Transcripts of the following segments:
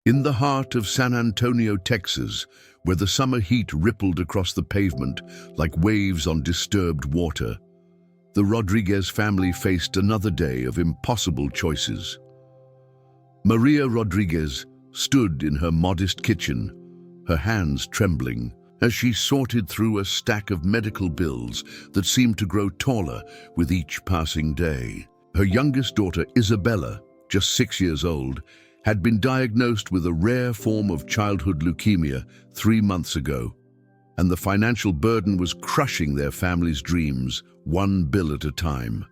In the heart of San Antonio, Texas, where the summer heat rippled across the pavement like waves on disturbed water, the Rodriguez family faced another day of impossible choices. Maria Rodriguez stood in her modest kitchen, her hands trembling, as she sorted through a stack of medical bills that seemed to grow taller with each passing day. Her youngest daughter, Isabella, just 6 years old, had been diagnosed with a rare form of childhood leukemia 3 months ago, and the financial burden was crushing their family's dreams, one bill at a time.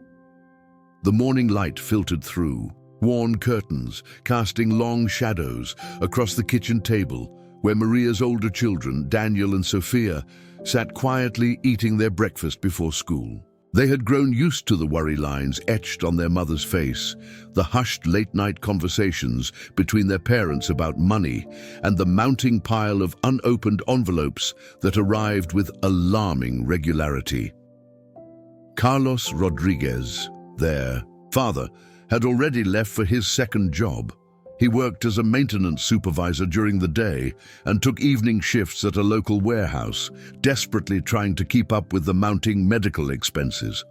The morning light filtered through, worn curtains casting long shadows across the kitchen table, where Maria's older children, Daniel and Sophia, sat quietly eating their breakfast before school. They had grown used to the worry lines etched on their mother's face, the hushed late-night conversations between their parents about money, and the mounting pile of unopened envelopes that arrived with alarming regularity. Carlos Rodriguez, their father, had already left for his second job. He worked as a maintenance supervisor during the day and took evening shifts at a local warehouse, desperately trying to keep up with the mounting medical expenses.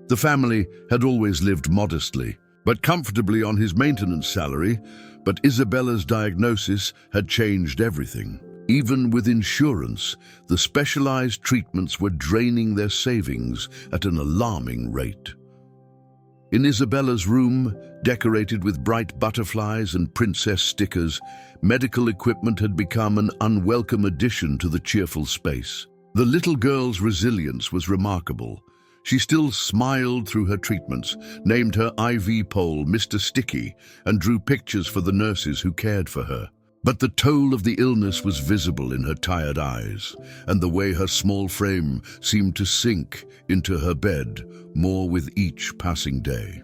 The family had always lived modestly, but comfortably on his maintenance salary, but Isabella's diagnosis had changed everything. Even with insurance, the specialized treatments were draining their savings at an alarming rate. In Isabella's room, decorated with bright butterflies and princess stickers, medical equipment had become an unwelcome addition to the cheerful space. The little girl's resilience was remarkable. She still smiled through her treatments, named her IV pole Mr. Sticky, and drew pictures for the nurses who cared for her. But the toll of the illness was visible in her tired eyes, and the way her small frame seemed to sink into her bed more with each passing day.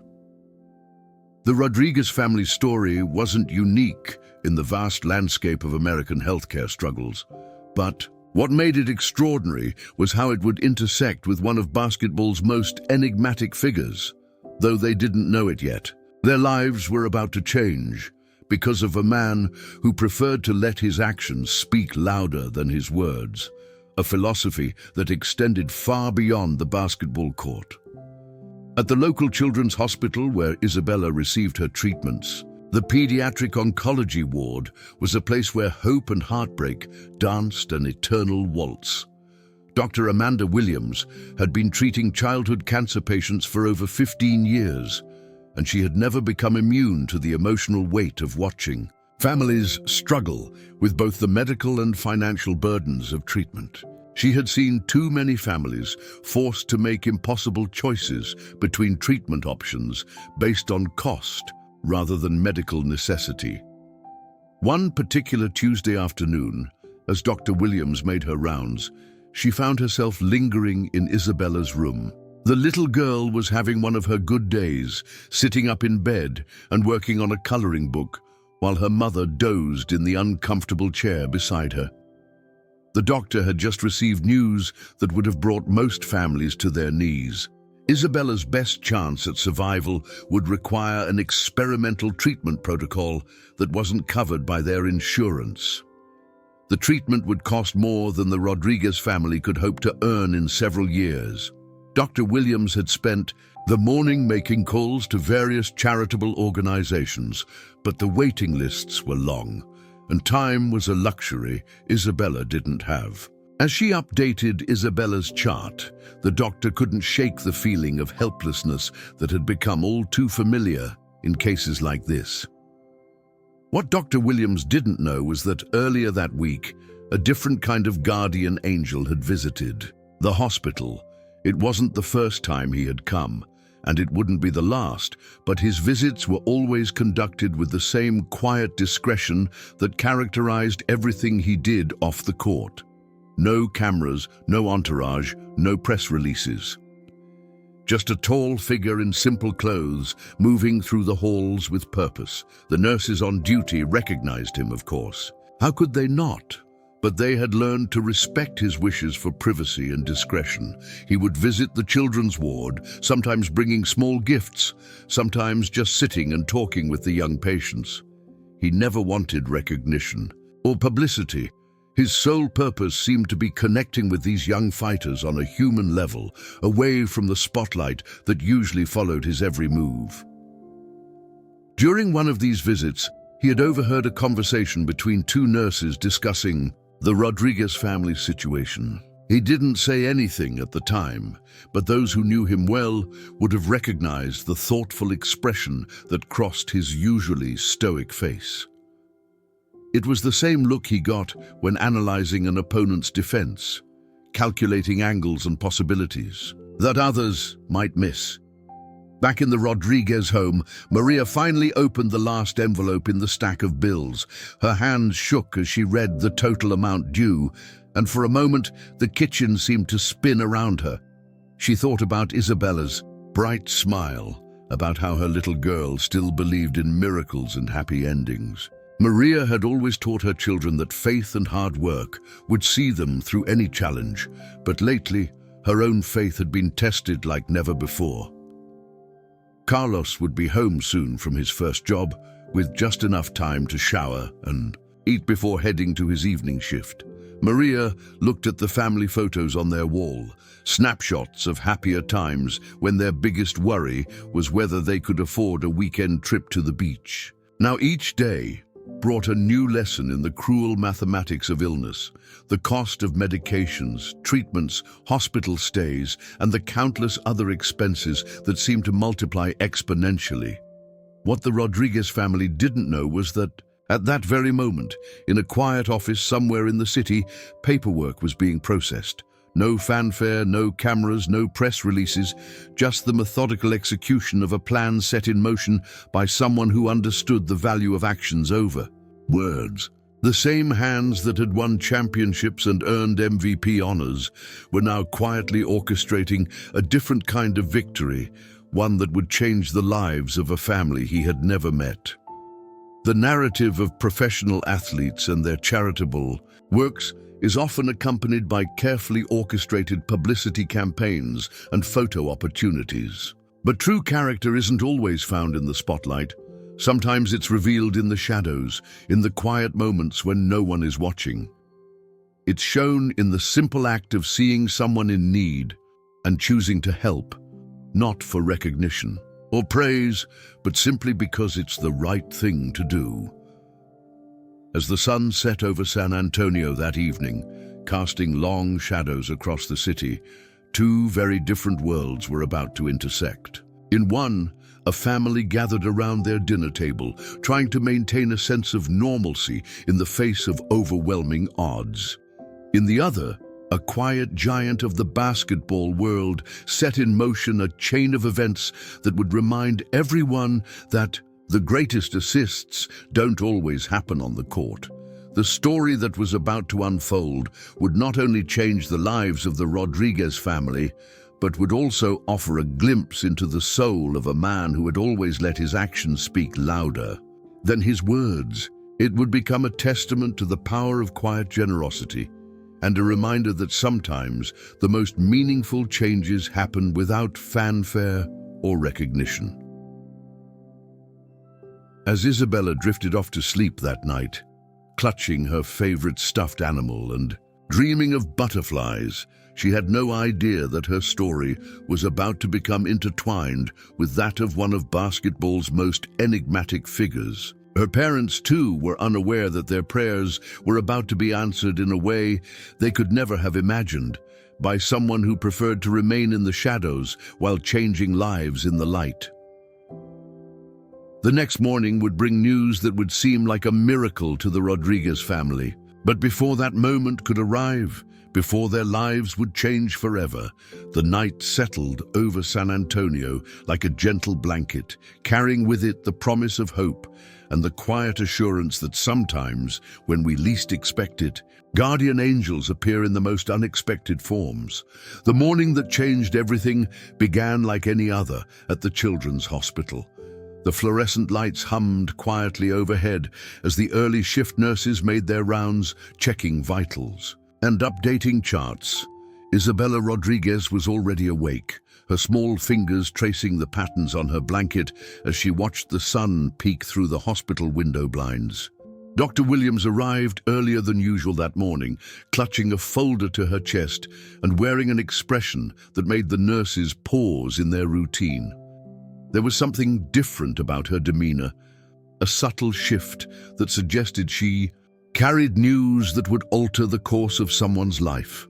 The Rodriguez family story wasn't unique in the vast landscape of American healthcare struggles, but what made it extraordinary was how it would intersect with one of basketball's most enigmatic figures. Though they didn't know it yet, their lives were about to change, because of a man who preferred to let his actions speak louder than his words, a philosophy that extended far beyond the basketball court. At the local children's hospital where Isabella received her treatments, the pediatric oncology ward was a place where hope and heartbreak danced an eternal waltz. Dr. Amanda Williams had been treating childhood cancer patients for over 15 years, and she had never become immune to the emotional weight of watching families struggle with both the medical and financial burdens of treatment. She had seen too many families forced to make impossible choices between treatment options based on cost rather than medical necessity. One particular Tuesday afternoon, as Dr. Williams made her rounds, she found herself lingering in Isabella's room. The little girl was having one of her good days, sitting up in bed and working on a coloring book, while her mother dozed in the uncomfortable chair beside her. The doctor had just received news that would have brought most families to their knees. Isabella's best chance at survival would require an experimental treatment protocol that wasn't covered by their insurance. The treatment would cost more than the Rodriguez family could hope to earn in several years. Dr. Williams had spent the morning making calls to various charitable organizations, but the waiting lists were long, and time was a luxury Isabella didn't have. As she updated Isabella's chart, the doctor couldn't shake the feeling of helplessness that had become all too familiar in cases like this. What Dr. Williams didn't know was that earlier that week, a different kind of guardian angel had visited the hospital. It wasn't the first time he had come, and it wouldn't be the last, but his visits were always conducted with the same quiet discretion that characterized everything he did off the court. No cameras, no entourage, no press releases. Just a tall figure in simple clothes, moving through the halls with purpose. The nurses on duty recognized him, of course. How could they not? But they had learned to respect his wishes for privacy and discretion. He would visit the children's ward, sometimes bringing small gifts, sometimes just sitting and talking with the young patients. He never wanted recognition or publicity. His sole purpose seemed to be connecting with these young fighters on a human level, away from the spotlight that usually followed his every move. During one of these visits, he had overheard a conversation between two nurses discussing the Rodriguez family situation. He didn't say anything at the time, but those who knew him well would have recognized the thoughtful expression that crossed his usually stoic face. It was the same look he got when analyzing an opponent's defense, calculating angles and possibilities that others might miss. Back in the Rodriguez home, Maria finally opened the last envelope in the stack of bills. Her hands shook as she read the total amount due, and for a moment the kitchen seemed to spin around her. She thought about Isabella's bright smile, about how her little girl still believed in miracles and happy endings. Maria had always taught her children that faith and hard work would see them through any challenge, but lately her own faith had been tested like never before. Carlos would be home soon from his first job, with just enough time to shower and eat before heading to his evening shift. Maria looked at the family photos on their wall, snapshots of happier times when their biggest worry was whether they could afford a weekend trip to the beach. Now each day brought a new lesson in the cruel mathematics of illness, the cost of medications, treatments, hospital stays, and the countless other expenses that seemed to multiply exponentially. What the Rodriguez family didn't know was that at that very moment, in a quiet office somewhere in the city, paperwork was being processed. No fanfare, no cameras, no press releases, just the methodical execution of a plan set in motion by someone who understood the value of actions over words. The same hands that had won championships and earned MVP honors were now quietly orchestrating a different kind of victory, one that would change the lives of a family he had never met. The narrative of professional athletes and their charitable works is often accompanied by carefully orchestrated publicity campaigns and photo opportunities. But true character isn't always found in the spotlight. Sometimes it's revealed in the shadows, in the quiet moments when no one is watching. It's shown in the simple act of seeing someone in need and choosing to help, not for recognition or praise, but simply because it's the right thing to do. As the sun set over San Antonio that evening, casting long shadows across the city, two very different worlds were about to intersect. In one, a family gathered around their dinner table, trying to maintain a sense of normalcy in the face of overwhelming odds. In the other, a quiet giant of the basketball world set in motion a chain of events that would remind everyone that the greatest assists don't always happen on the court. The story that was about to unfold would not only change the lives of the Rodriguez family, but would also offer a glimpse into the soul of a man who had always let his actions speak louder than his words. It would become a testament to the power of quiet generosity, and a reminder that sometimes the most meaningful changes happen without fanfare or recognition. As Isabella drifted off to sleep that night, clutching her favorite stuffed animal and dreaming of butterflies, she had no idea that her story was about to become intertwined with that of one of basketball's most enigmatic figures. Her parents, too, were unaware that their prayers were about to be answered in a way they could never have imagined, by someone who preferred to remain in the shadows while changing lives in the light. The next morning would bring news that would seem like a miracle to the Rodriguez family. But before that moment could arrive, before their lives would change forever, the night settled over San Antonio like a gentle blanket, carrying with it the promise of hope and the quiet assurance that sometimes, when we least expect it, guardian angels appear in the most unexpected forms. The morning that changed everything began like any other at the children's hospital. The fluorescent lights hummed quietly overhead as the early shift nurses made their rounds, checking vitals and updating charts. Isabella Rodriguez was already awake, her small fingers tracing the patterns on her blanket as she watched the sun peek through the hospital window blinds. Dr. Williams arrived earlier than usual that morning, clutching a folder to her chest and wearing an expression that made the nurses pause in their routine. There was something different about her demeanor, a subtle shift that suggested she carried news that would alter the course of someone's life.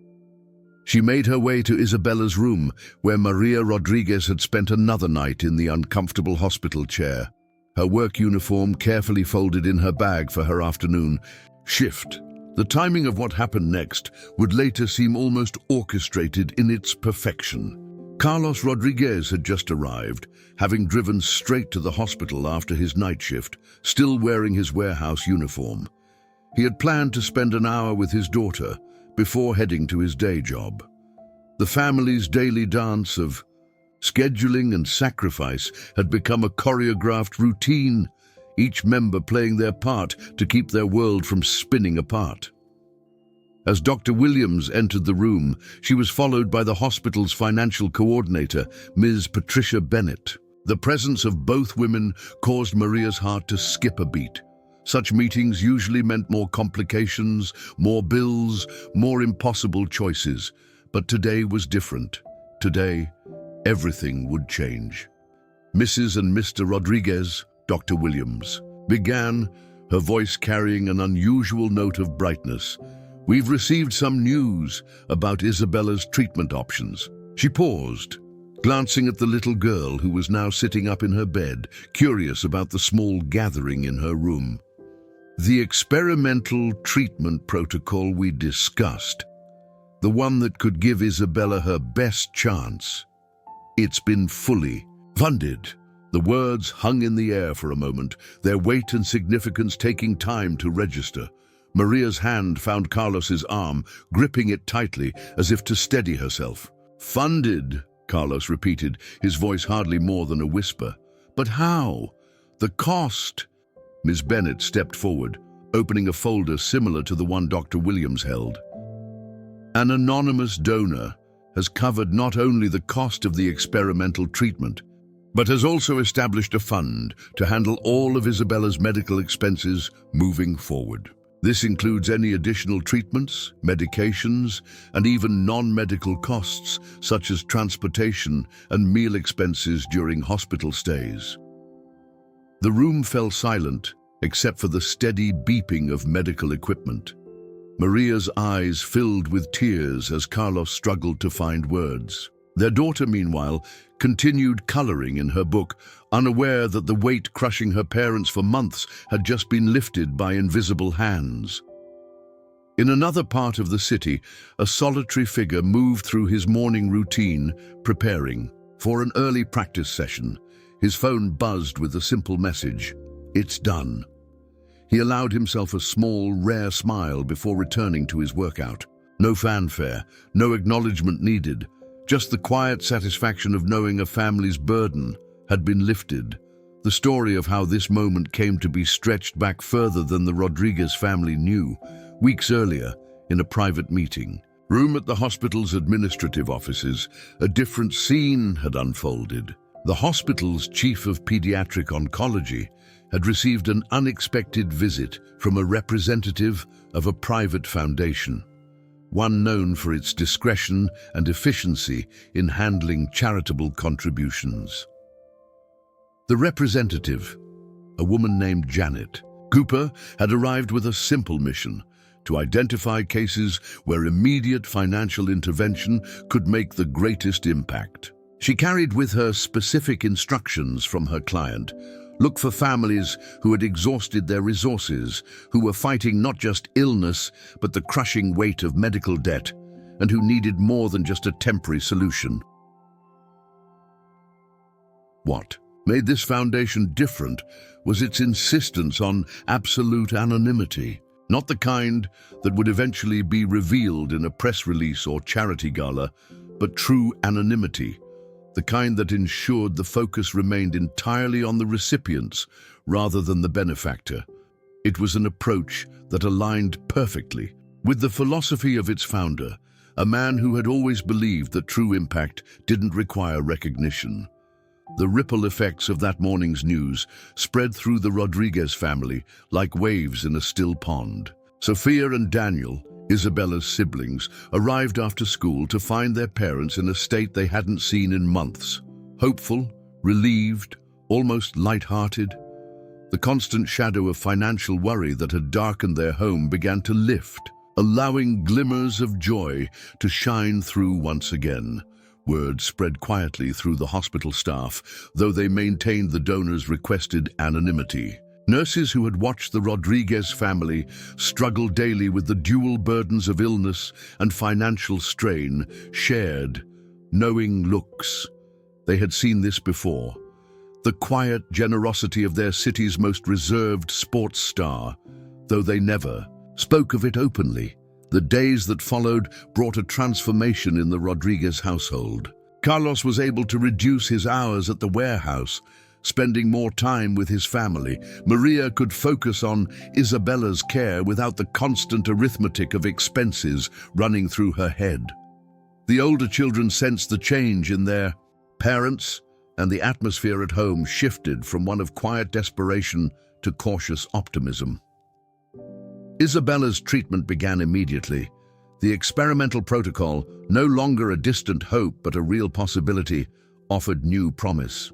She made her way to Isabella's room, where Maria Rodriguez had spent another night in the uncomfortable hospital chair, her work uniform carefully folded in her bag for her afternoon shift. The timing of what happened next would later seem almost orchestrated in its perfection. Carlos Rodriguez had just arrived, having driven straight to the hospital after his night shift, still wearing his warehouse uniform. He had planned to spend an hour with his daughter before heading to his day job. The family's daily dance of scheduling and sacrifice had become a choreographed routine, each member playing their part to keep their world from spinning apart. As Dr. Williams entered the room, she was followed by the hospital's financial coordinator, Ms. Patricia Bennett. The presence of both women caused Maria's heart to skip a beat. Such meetings usually meant more complications, more bills, more impossible choices. But today was different. Today, everything would change. Mrs. and Mr. Rodriguez, Dr. Williams, began, her voice carrying an unusual note of brightness. "We've received some news about Isabella's treatment options." She paused, glancing at the little girl who was now sitting up in her bed, curious about the small gathering in her room. "The experimental treatment protocol we discussed, the one that could give Isabella her best chance. It's been fully funded." The words hung in the air for a moment, their weight and significance taking time to register. Maria's hand found Carlos's arm, gripping it tightly as if to steady herself. "Funded," Carlos repeated, his voice hardly more than a whisper. "But how? The cost?" Ms. Bennett stepped forward, opening a folder similar to the one Dr. Williams held. "An anonymous donor has covered not only the cost of the experimental treatment, but has also established a fund to handle all of Isabella's medical expenses moving forward. This includes any additional treatments, medications, and even non-medical costs, such as transportation and meal expenses during hospital stays." The room fell silent, except for the steady beeping of medical equipment. Maria's eyes filled with tears as Carlos struggled to find words. Their daughter, meanwhile, continued coloring in her book, unaware that the weight crushing her parents for months had just been lifted by invisible hands. In another part of the city, a solitary figure moved through his morning routine, preparing for an early practice session. His phone buzzed with a simple message: "It's done." He allowed himself a small, rare smile before returning to his workout. No fanfare, no acknowledgement needed, just the quiet satisfaction of knowing a family's burden had been lifted. The story of how this moment came to be stretched back further than the Rodriguez family knew, weeks earlier, in a private meeting room at the hospital's administrative offices. A different scene had unfolded. The hospital's chief of pediatric oncology had received an unexpected visit from a representative of a private foundation, one known for its discretion and efficiency in handling charitable contributions. The representative, a woman named Janet Cooper, had arrived with a simple mission: to identify cases where immediate financial intervention could make the greatest impact. She carried with her specific instructions from her client: look for families who had exhausted their resources, who were fighting not just illness, but the crushing weight of medical debt, and who needed more than just a temporary solution. What made this foundation different was its insistence on absolute anonymity, not the kind that would eventually be revealed in a press release or charity gala, but true anonymity, the kind that ensured the focus remained entirely on the recipients rather than the benefactor. It was an approach that aligned perfectly with the philosophy of its founder, a man who had always believed that true impact didn't require recognition. The ripple effects of that morning's news spread through the Rodriguez family like waves in a still pond. Sophia and Daniel, Isabella's siblings, arrived after school to find their parents in a state they hadn't seen in months. Hopeful, relieved, almost light-hearted. The constant shadow of financial worry that had darkened their home began to lift, allowing glimmers of joy to shine through once again. Word spread quietly through the hospital staff, though they maintained the donors' requested anonymity. Nurses who had watched the Rodriguez family struggle daily with the dual burdens of illness and financial strain shared knowing looks. They had seen this before. The quiet generosity of their city's most reserved sports star, though they never spoke of it openly. The days that followed brought a transformation in the Rodriguez household. Carlos was able to reduce his hours at the warehouse, spending more time with his family. Maria could focus on Isabella's care without the constant arithmetic of expenses running through her head. The older children sensed the change in their parents, and the atmosphere at home shifted from one of quiet desperation to cautious optimism. Isabella's treatment began immediately. The experimental protocol, no longer a distant hope but a real possibility, offered new promise.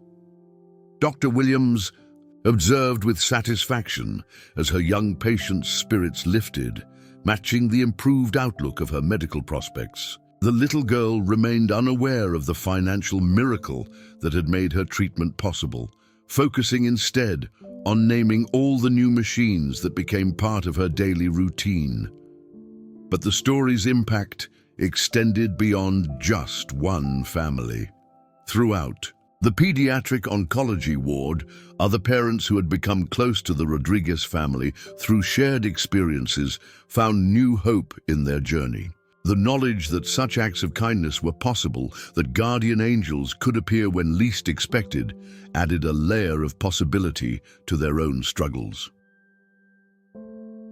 Dr. Williams observed with satisfaction as her young patient's spirits lifted, matching the improved outlook of her medical prospects. The little girl remained unaware of the financial miracle that had made her treatment possible, focusing instead on naming all the new machines that became part of her daily routine. But the story's impact extended beyond just one family. Throughout the pediatric oncology ward, other parents who had become close to the Rodriguez family through shared experiences found new hope in their journey. The knowledge that such acts of kindness were possible, that guardian angels could appear when least expected, added a layer of possibility to their own struggles.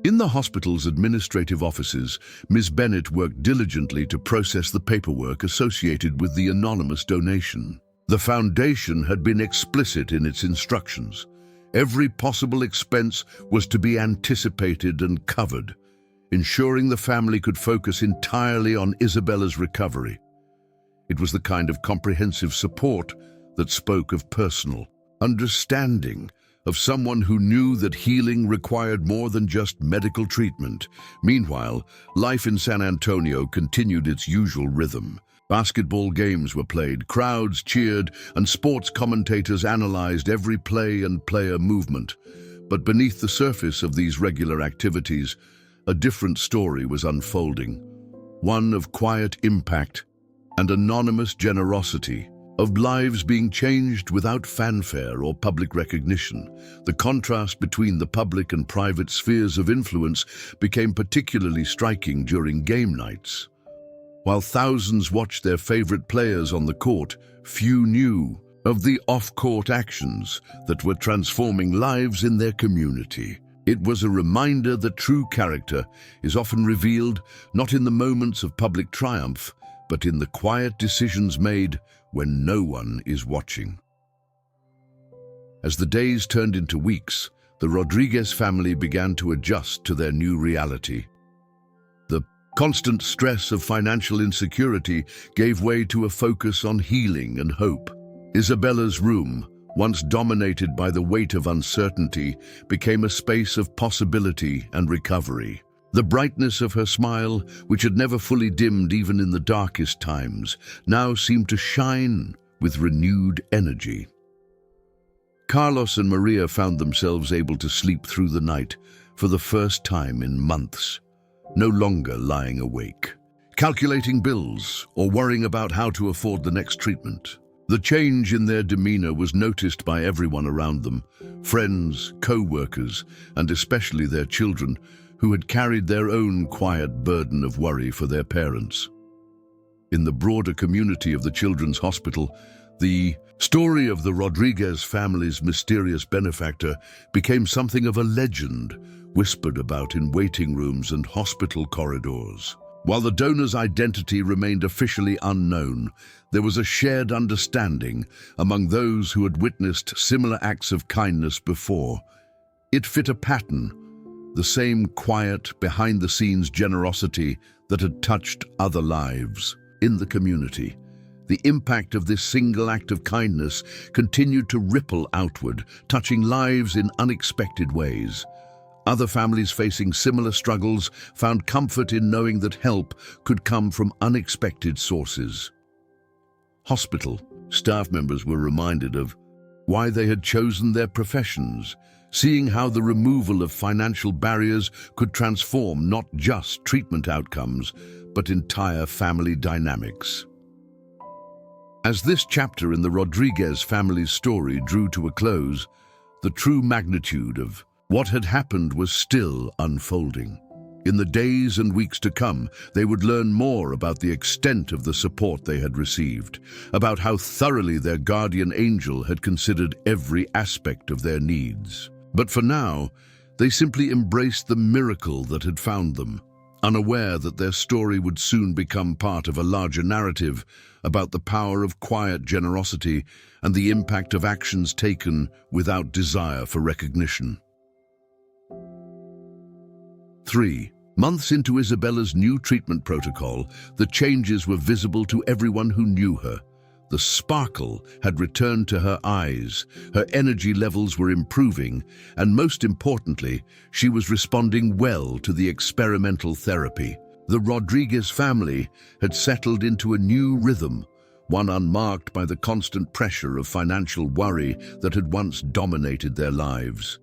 In the hospital's administrative offices, Ms. Bennett worked diligently to process the paperwork associated with the anonymous donation. The foundation had been explicit in its instructions. Every possible expense was to be anticipated and covered, ensuring the family could focus entirely on Isabella's recovery. It was the kind of comprehensive support that spoke of personal understanding, of someone who knew that healing required more than just medical treatment. Meanwhile, life in San Antonio continued its usual rhythm. Basketball games were played, crowds cheered, and sports commentators analyzed every play and player movement. But beneath the surface of these regular activities, a different story was unfolding, one of quiet impact and anonymous generosity, of lives being changed without fanfare or public recognition. The contrast between the public and private spheres of influence became particularly striking during game nights. While thousands watched their favorite players on the court, few knew of the off-court actions that were transforming lives in their community. It was a reminder that true character is often revealed not in the moments of public triumph, but in the quiet decisions made when no one is watching. As the days turned into weeks, the Rodriguez family began to adjust to their new reality. The constant stress of financial insecurity gave way to a focus on healing and hope. Isabella's room, once dominated by the weight of uncertainty, became a space of possibility and recovery. The brightness of her smile, which had never fully dimmed even in the darkest times, now seemed to shine with renewed energy. Carlos and Maria found themselves able to sleep through the night for the first time in months, no longer lying awake, calculating bills or worrying about how to afford the next treatment. The change in their demeanor was noticed by everyone around them, friends, co-workers, and especially their children, who had carried their own quiet burden of worry for their parents. In the broader community of the Children's Hospital, the story of the Rodriguez family's mysterious benefactor became something of a legend, whispered about in waiting rooms and hospital corridors. While the donor's identity remained officially unknown, there was a shared understanding among those who had witnessed similar acts of kindness before. It fit a pattern, the same quiet, behind-the-scenes generosity that had touched other lives in the community. The impact of this single act of kindness continued to ripple outward, touching lives in unexpected ways. Other families facing similar struggles found comfort in knowing that help could come from unexpected sources. Hospital staff members were reminded of why they had chosen their professions, seeing how the removal of financial barriers could transform not just treatment outcomes, but entire family dynamics. As this chapter in the Rodriguez family's story drew to a close, the true magnitude of what had happened was still unfolding. In the days and weeks to come, they would learn more about the extent of the support they had received, about how thoroughly their guardian angel had considered every aspect of their needs. But for now, they simply embraced the miracle that had found them, unaware that their story would soon become part of a larger narrative about the power of quiet generosity and the impact of actions taken without desire for recognition. 3 months into Isabella's new treatment protocol, the changes were visible to everyone who knew her. The sparkle had returned to her eyes, her energy levels were improving, and most importantly, she was responding well to the experimental therapy. The Rodriguez family had settled into a new rhythm, one unmarked by the constant pressure of financial worry that had once dominated their lives.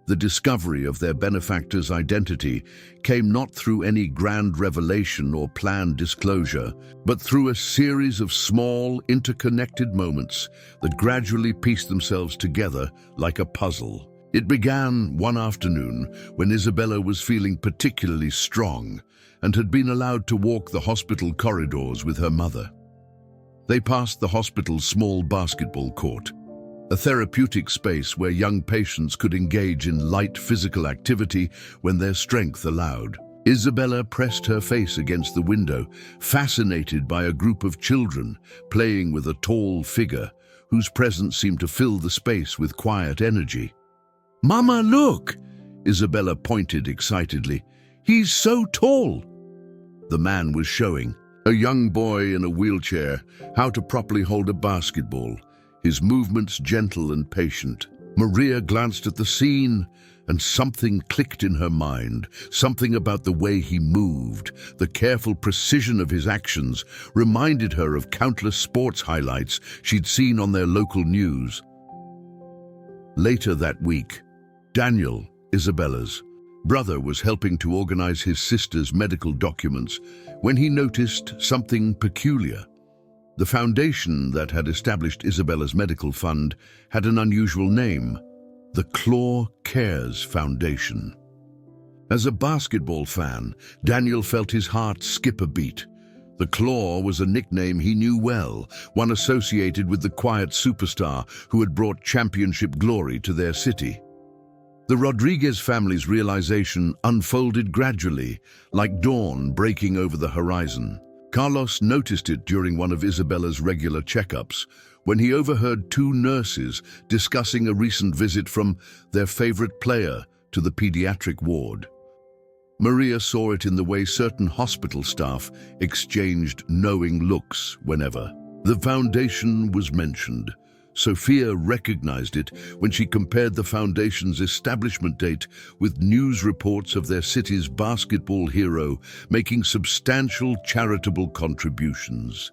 The discovery of their benefactor's identity came not through any grand revelation or planned disclosure, but through a series of small, interconnected moments that gradually pieced themselves together like a puzzle. It began one afternoon when Isabella was feeling particularly strong and had been allowed to walk the hospital corridors with her mother. They passed the hospital's small basketball court, a therapeutic space where young patients could engage in light physical activity when their strength allowed. Isabella pressed her face against the window, fascinated by a group of children playing with a tall figure whose presence seemed to fill the space with quiet energy. "Mama, look!" Isabella pointed excitedly. "He's so tall!" The man was showing a young boy in a wheelchair how to properly hold a basketball, his movements gentle and patient. Maria glanced at the scene, and something clicked in her mind. Something about the way he moved, the careful precision of his actions, reminded her of countless sports highlights she'd seen on their local news. Later that week, Daniel, Isabella's brother, was helping to organize his sister's medical documents when he noticed something peculiar. The foundation that had established Isabella's medical fund had an unusual name: the Claw Cares Foundation. As a basketball fan, Daniel felt his heart skip a beat. The Claw was a nickname he knew well, one associated with the quiet superstar who had brought championship glory to their city. The Rodriguez family's realization unfolded gradually, like dawn breaking over the horizon. Carlos noticed it during one of Isabella's regular checkups, when he overheard two nurses discussing a recent visit from their favorite player to the pediatric ward. Maria saw it in the way certain hospital staff exchanged knowing looks whenever the foundation was mentioned. Sophia recognized it when she compared the foundation's establishment date with news reports of their city's basketball hero making substantial charitable contributions.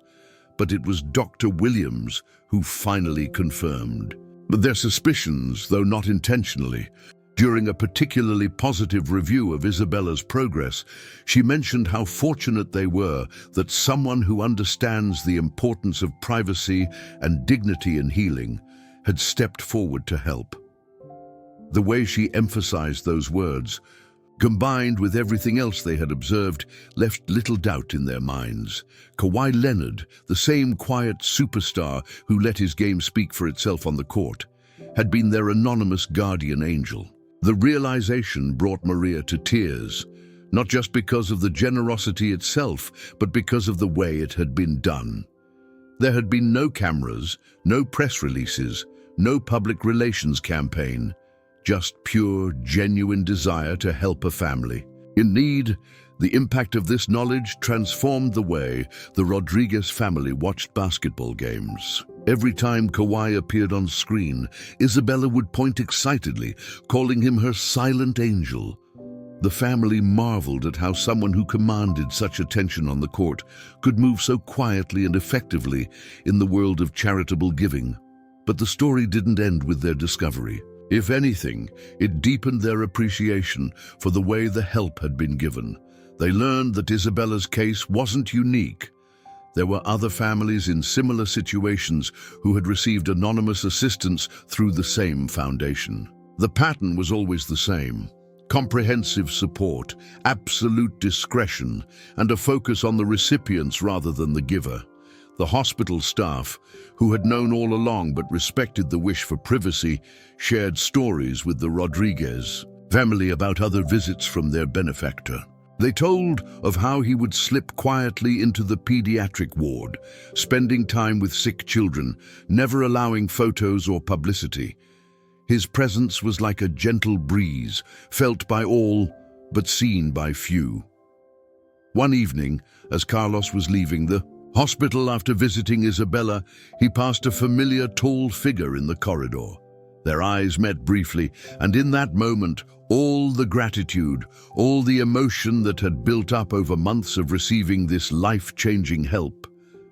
But it was Dr. Williams who finally confirmed their suspicions, though not intentionally. During a particularly positive review of Isabella's progress, she mentioned how fortunate they were that someone who understands the importance of privacy and dignity in healing had stepped forward to help. The way she emphasized those words, combined with everything else they had observed, left little doubt in their minds. Kawhi Leonard, the same quiet superstar who let his game speak for itself on the court, had been their anonymous guardian angel. The realization brought Maria to tears, not just because of the generosity itself, but because of the way it had been done. There had been no cameras, no press releases, no public relations campaign, just pure, genuine desire to help a family in need. The impact of this knowledge transformed the way the Rodriguez family watched basketball games. Every time Kawhi appeared on screen, Isabella would point excitedly, calling him her silent angel. The family marveled at how someone who commanded such attention on the court could move so quietly and effectively in the world of charitable giving. But the story didn't end with their discovery. If anything, it deepened their appreciation for the way the help had been given. They learned that Isabella's case wasn't unique. There were other families in similar situations who had received anonymous assistance through the same foundation. The pattern was always the same: comprehensive support, absolute discretion, and a focus on the recipients rather than the giver. The hospital staff, who had known all along but respected the wish for privacy, shared stories with the Rodriguez family about other visits from their benefactor. They told of how he would slip quietly into the pediatric ward, spending time with sick children, never allowing photos or publicity. His presence was like a gentle breeze, felt by all, but seen by few. One evening, as Carlos was leaving the hospital after visiting Isabella, he passed a familiar tall figure in the corridor. Their eyes met briefly, and in that moment, all the gratitude, all the emotion that had built up over months of receiving this life-changing help,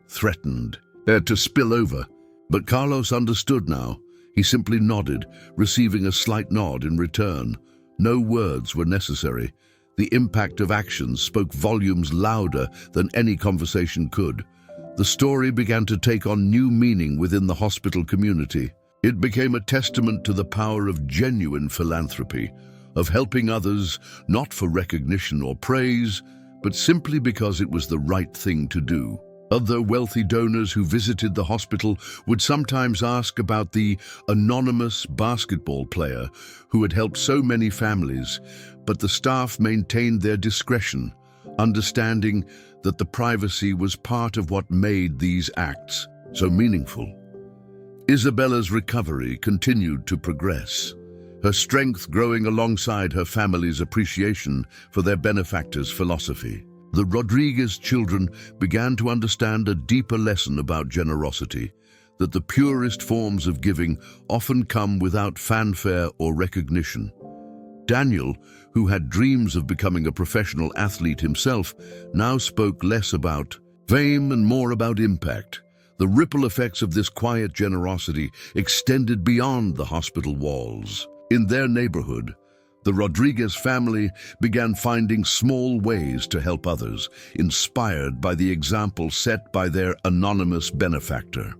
threatened to spill over. But Carlos understood now. He simply nodded, receiving a slight nod in return. No words were necessary. The impact of actions spoke volumes louder than any conversation could. The story began to take on new meaning within the hospital community. It became a testament to the power of genuine philanthropy, of helping others not for recognition or praise, but simply because it was the right thing to do. Other wealthy donors who visited the hospital would sometimes ask about the anonymous basketball player who had helped so many families, but the staff maintained their discretion, understanding that the privacy was part of what made these acts so meaningful. Isabella's recovery continued to progress, her strength growing alongside her family's appreciation for their benefactor's philosophy. The Rodriguez children began to understand a deeper lesson about generosity, that the purest forms of giving often come without fanfare or recognition. Daniel, who had dreams of becoming a professional athlete himself, now spoke less about fame and more about impact. The ripple effects of this quiet generosity extended beyond the hospital walls. In their neighborhood, the Rodriguez family began finding small ways to help others, inspired by the example set by their anonymous benefactor.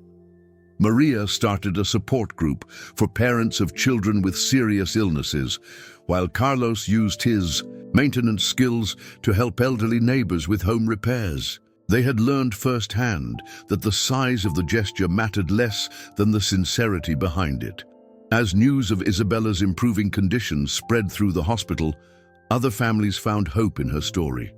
Maria started a support group for parents of children with serious illnesses, while Carlos used his maintenance skills to help elderly neighbors with home repairs. They had learned firsthand that the size of the gesture mattered less than the sincerity behind it. As news of Isabella's improving conditions spread through the hospital, other families found hope in her story.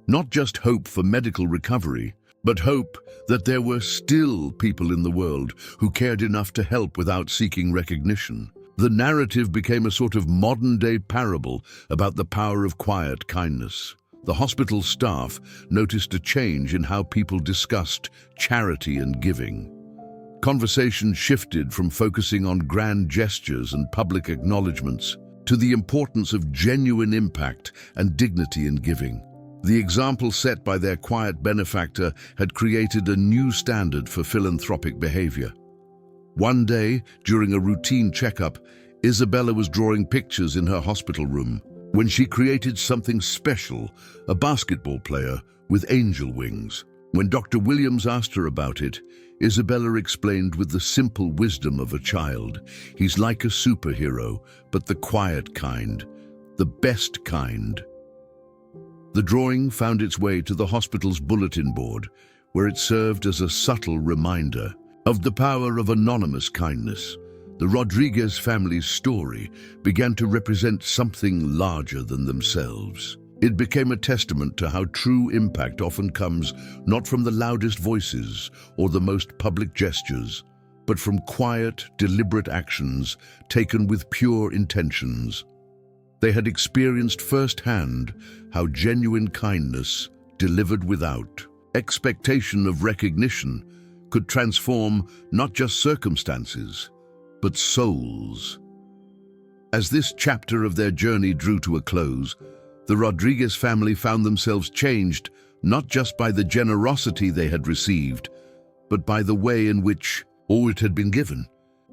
Not just hope for medical recovery, but hope that there were still people in the world who cared enough to help without seeking recognition. The narrative became a sort of modern-day parable about the power of quiet kindness. The hospital staff noticed a change in how people discussed charity and giving. Conversation shifted from focusing on grand gestures and public acknowledgements to the importance of genuine impact and dignity in giving. The example set by their quiet benefactor had created a new standard for philanthropic behavior. One day, during a routine checkup, Isabella was drawing pictures in her hospital room when she created something special, a basketball player with angel wings. When Dr. Williams asked her about it, Isabella explained with the simple wisdom of a child, "He's like a superhero, but the quiet kind, the best kind." The drawing found its way to the hospital's bulletin board, where it served as a subtle reminder of the power of anonymous kindness. The Rodriguez family's story began to represent something larger than themselves. It became a testament to how true impact often comes not from the loudest voices or the most public gestures, but from quiet, deliberate actions taken with pure intentions. They had experienced firsthand how genuine kindness, delivered without expectation of recognition, could transform not just circumstances, but souls. As this chapter of their journey drew to a close, the Rodriguez family found themselves changed not just by the generosity they had received, but by the way in which all it had been given.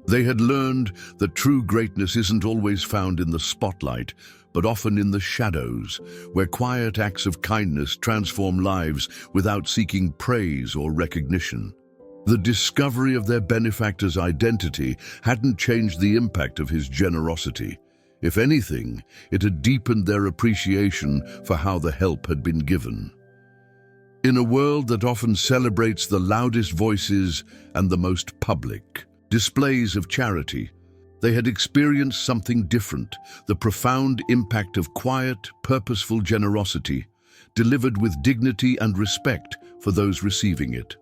They had learned that true greatness isn't always found in the spotlight, but often in the shadows, where quiet acts of kindness transform lives without seeking praise or recognition. The discovery of their benefactor's identity hadn't changed the impact of his generosity. If anything, it had deepened their appreciation for how the help had been given. In a world that often celebrates the loudest voices and the most public displays of charity, they had experienced something different, the profound impact of quiet, purposeful generosity, delivered with dignity and respect for those receiving it.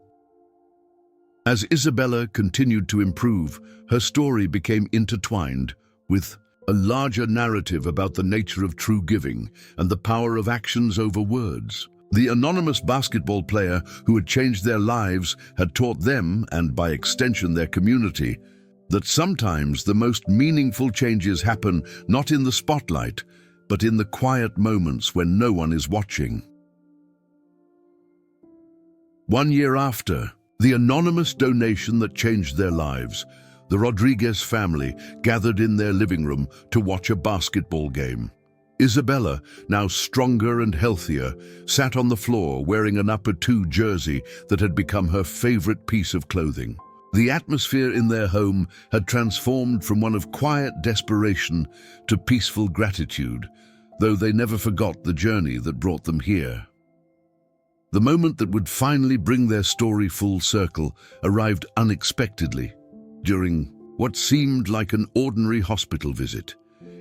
As Isabella continued to improve, her story became intertwined with a larger narrative about the nature of true giving and the power of actions over words. The anonymous basketball player who had changed their lives had taught them, and by extension their community, that sometimes the most meaningful changes happen not in the spotlight, but in the quiet moments when no one is watching. 1 year after the anonymous donation that changed their lives, the Rodriguez family gathered in their living room to watch a basketball game. Isabella, now stronger and healthier, sat on the floor wearing an upper 2 jersey that had become her favorite piece of clothing. The atmosphere in their home had transformed from one of quiet desperation to peaceful gratitude, though they never forgot the journey that brought them here. The moment that would finally bring their story full circle arrived unexpectedly. During what seemed like an ordinary hospital visit,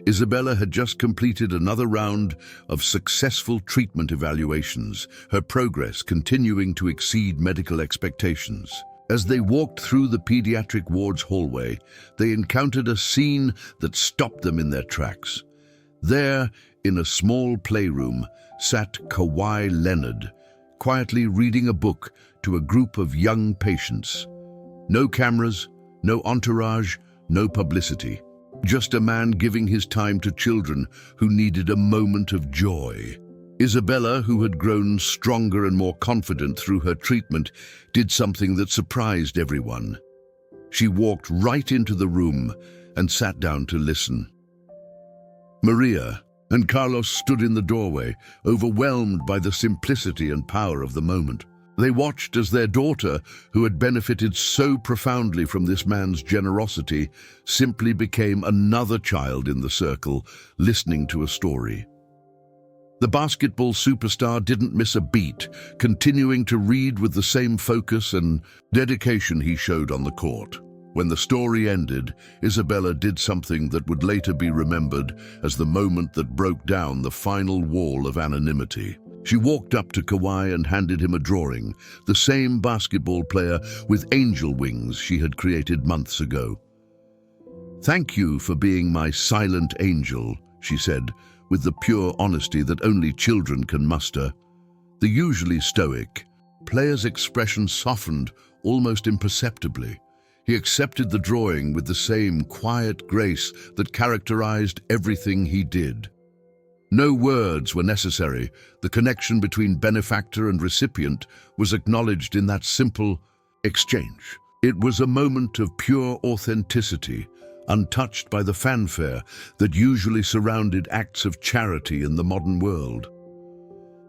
Isabella had just completed another round of successful treatment evaluations, her progress continuing to exceed medical expectations. As they walked through the pediatric ward's hallway, they encountered a scene that stopped them in their tracks. There, in a small playroom, sat Kawhi Leonard, quietly reading a book to a group of young patients. No cameras, no entourage, no publicity. Just a man giving his time to children who needed a moment of joy. Isabella, who had grown stronger and more confident through her treatment, did something that surprised everyone. She walked right into the room and sat down to listen. Maria and Carlos stood in the doorway, overwhelmed by the simplicity and power of the moment. They watched as their daughter, who had benefited so profoundly from this man's generosity, simply became another child in the circle, listening to a story. The basketball superstar didn't miss a beat, continuing to read with the same focus and dedication he showed on the court. When the story ended, Isabella did something that would later be remembered as the moment that broke down the final wall of anonymity. She walked up to Kawhi and handed him a drawing, the same basketball player with angel wings she had created months ago. "Thank you for being my silent angel," she said, with the pure honesty that only children can muster. The usually stoic player's expression softened almost imperceptibly. He accepted the drawing with the same quiet grace that characterized everything he did. No words were necessary. The connection between benefactor and recipient was acknowledged in that simple exchange. It was a moment of pure authenticity, untouched by the fanfare that usually surrounded acts of charity in the modern world.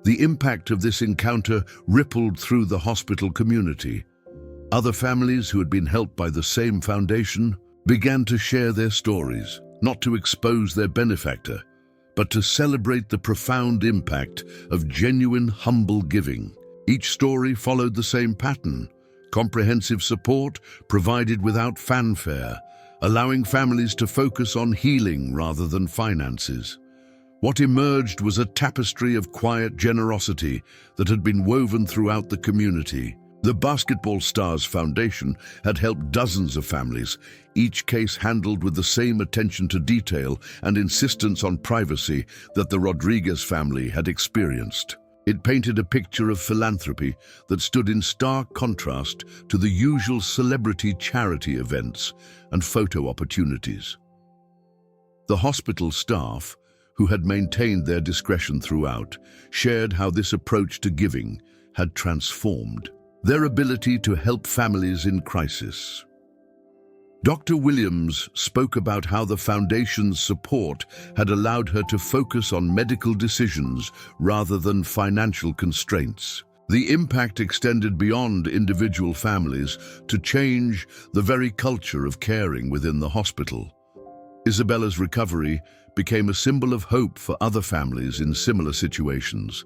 The impact of this encounter rippled through the hospital community. Other families who had been helped by the same foundation began to share their stories, not to expose their benefactor, but to celebrate the profound impact of genuine, humble giving. Each story followed the same pattern: comprehensive support provided without fanfare, allowing families to focus on healing rather than finances. What emerged was a tapestry of quiet generosity that had been woven throughout the community. The Basketball Stars Foundation had helped dozens of families, each case handled with the same attention to detail and insistence on privacy that the Rodriguez family had experienced. It painted a picture of philanthropy that stood in stark contrast to the usual celebrity charity events and photo opportunities. The hospital staff, who had maintained their discretion throughout, shared how this approach to giving had transformed their ability to help families in crisis. Dr. Williams spoke about how the foundation's support had allowed her to focus on medical decisions rather than financial constraints. The impact extended beyond individual families to change the very culture of caring within the hospital. Isabella's recovery became a symbol of hope for other families in similar situations.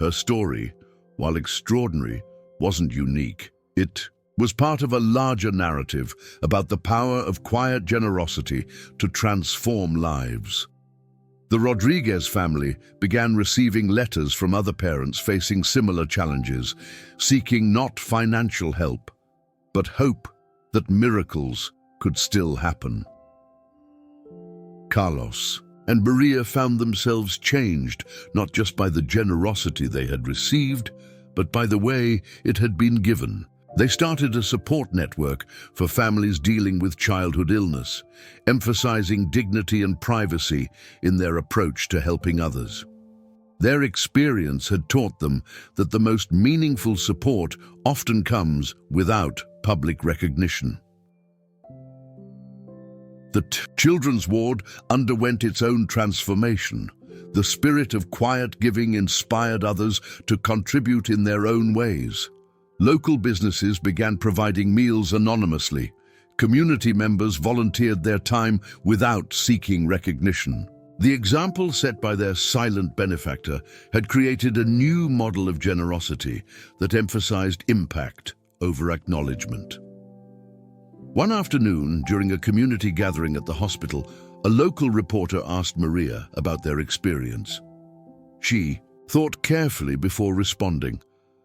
Her story, while extraordinary, wasn't unique. It was part of a larger narrative about the power of quiet generosity to transform lives. The Rodriguez family began receiving letters from other parents facing similar challenges, seeking not financial help, but hope that miracles could still happen. Carlos and Maria found themselves changed not just by the generosity they had received, but by the way it had been given. They started a support network for families dealing with childhood illness, emphasizing dignity and privacy in their approach to helping others. Their experience had taught them that the most meaningful support often comes without public recognition. The children's ward underwent its own transformation. The spirit of quiet giving inspired others to contribute in their own ways. Local businesses began providing meals anonymously. Community members volunteered their time without seeking recognition. The example set by their silent benefactor had created a new model of generosity that emphasized impact over acknowledgement. One afternoon, during a community gathering at the hospital, a local reporter asked Maria about their experience. She thought carefully before responding,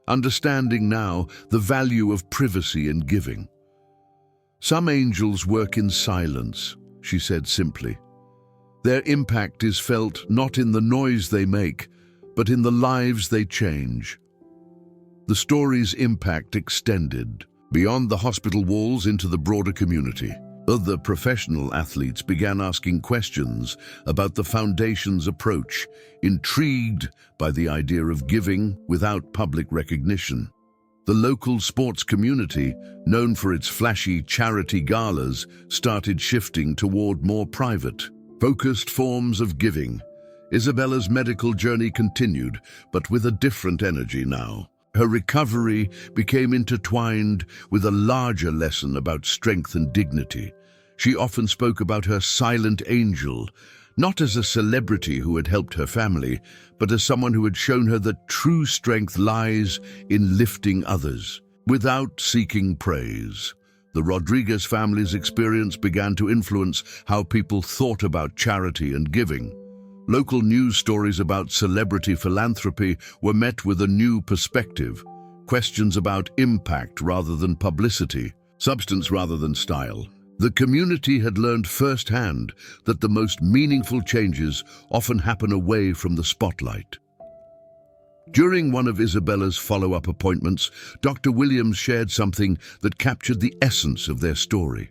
understanding now the value of privacy in giving. "Some angels work in silence," she said simply. "Their impact is felt not in the noise they make, but in the lives they change." The story's impact extended beyond the hospital walls into the broader community. Other professional athletes began asking questions about the foundation's approach, intrigued by the idea of giving without public recognition. The local sports community, known for its flashy charity galas, started shifting toward more private, focused forms of giving. Isabella's medical journey continued, but with a different energy now. Her recovery became intertwined with a larger lesson about strength and dignity. She often spoke about her silent angel, not as a celebrity who had helped her family, but as someone who had shown her that true strength lies in lifting others, without seeking praise. The Rodriguez family's experience began to influence how people thought about charity and giving. Local news stories about celebrity philanthropy were met with a new perspective. Questions about impact rather than publicity, substance rather than style. The community had learned firsthand that the most meaningful changes often happen away from the spotlight. During one of Isabella's follow-up appointments, Dr. Williams shared something that captured the essence of their story.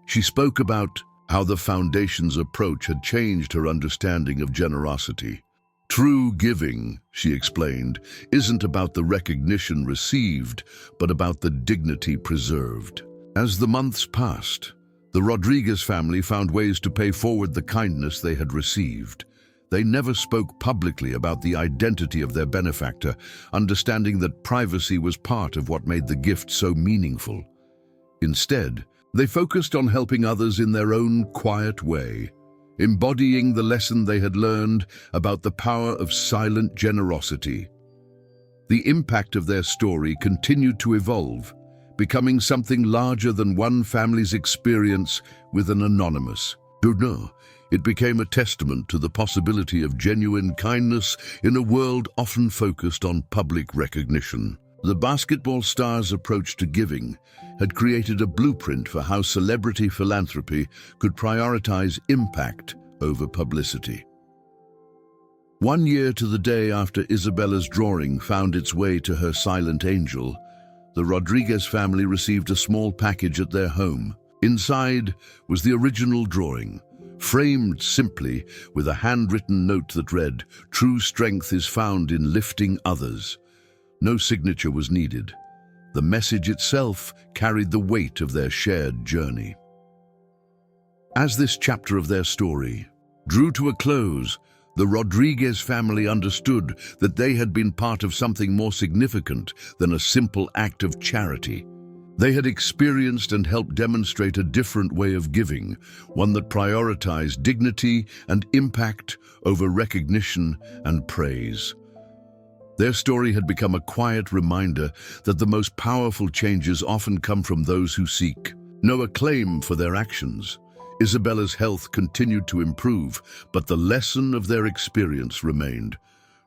She spoke about how the foundation's approach had changed her understanding of generosity. True giving, she explained, isn't about the recognition received, but about the dignity preserved. As the months passed, the Rodriguez family found ways to pay forward the kindness they had received. They never spoke publicly about the identity of their benefactor, understanding that privacy was part of what made the gift so meaningful. Instead, they focused on helping others in their own quiet way, embodying the lesson they had learned about the power of silent generosity. The impact of their story continued to evolve, becoming something larger than one family's experience with an anonymous donor. It became a testament to the possibility of genuine kindness in a world often focused on public recognition. The basketball star's approach to giving had created a blueprint for how celebrity philanthropy could prioritize impact over publicity. 1 year to the day after Isabella's drawing found its way to her silent angel, the Rodriguez family received a small package at their home. Inside was the original drawing, framed simply with a handwritten note that read, "True strength is found in lifting others." No signature was needed. The message itself carried the weight of their shared journey. As this chapter of their story drew to a close, the Rodriguez family understood that they had been part of something more significant than a simple act of charity. They had experienced and helped demonstrate a different way of giving, one that prioritized dignity and impact over recognition and praise. Their story had become a quiet reminder that the most powerful changes often come from those who seek no acclaim for their actions. Isabella's health continued to improve, but the lesson of their experience remained.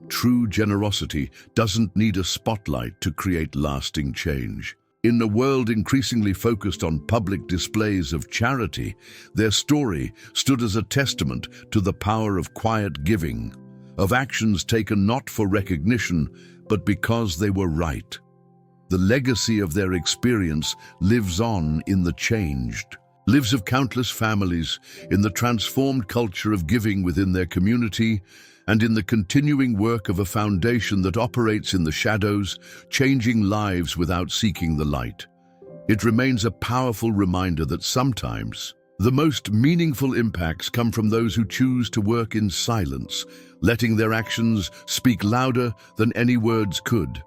True generosity doesn't need a spotlight to create lasting change. In a world increasingly focused on public displays of charity, their story stood as a testament to the power of quiet giving, of actions taken not for recognition, but because they were right. The legacy of their experience lives on in the changed lives of countless families, in the transformed culture of giving within their community, and in the continuing work of a foundation that operates in the shadows, changing lives without seeking the light. It remains a powerful reminder that sometimes the most meaningful impacts come from those who choose to work in silence, letting their actions speak louder than any words could.